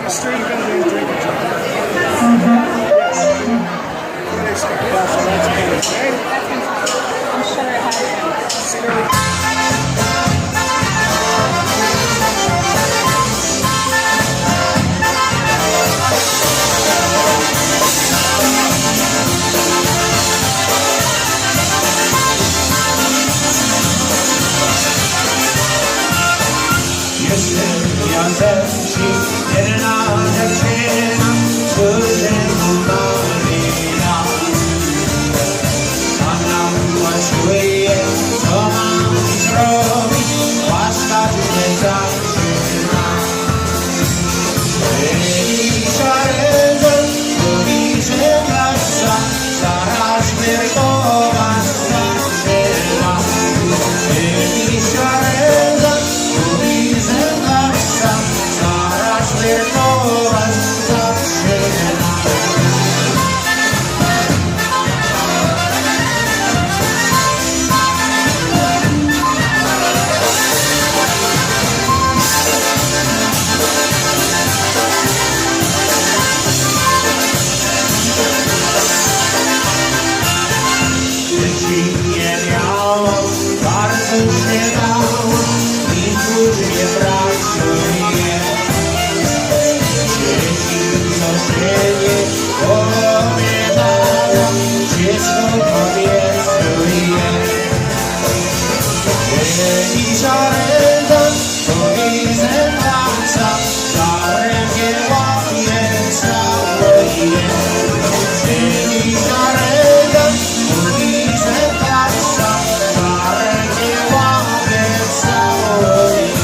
a stream building and drinking job. Yes. Finished it. Yeah, so that's finished, right? I'm sure it has been. Jedna dziewczyna, codzienną malina. Pana ułaciuje, co mam zrobić, łaska mnie zaczyna. Byli szarego, widzę kasa, zaraz wierchowa zaczyna. Byli szarego, widzę kasa, zaraz wierchowa zaczyna. Dzieci nie miało, bardzo się dało, nic już nie pracuje. Dzieci codziennie opowiadają, dziecko powiedzuje. Dzieci żarego, to widzę tańca, za rękę łapie całuje. Dzieci żarego, to widzę tańca, za rękę łapie całuje.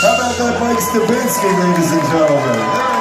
How about that Mike Stebinski, ladies and gentlemen?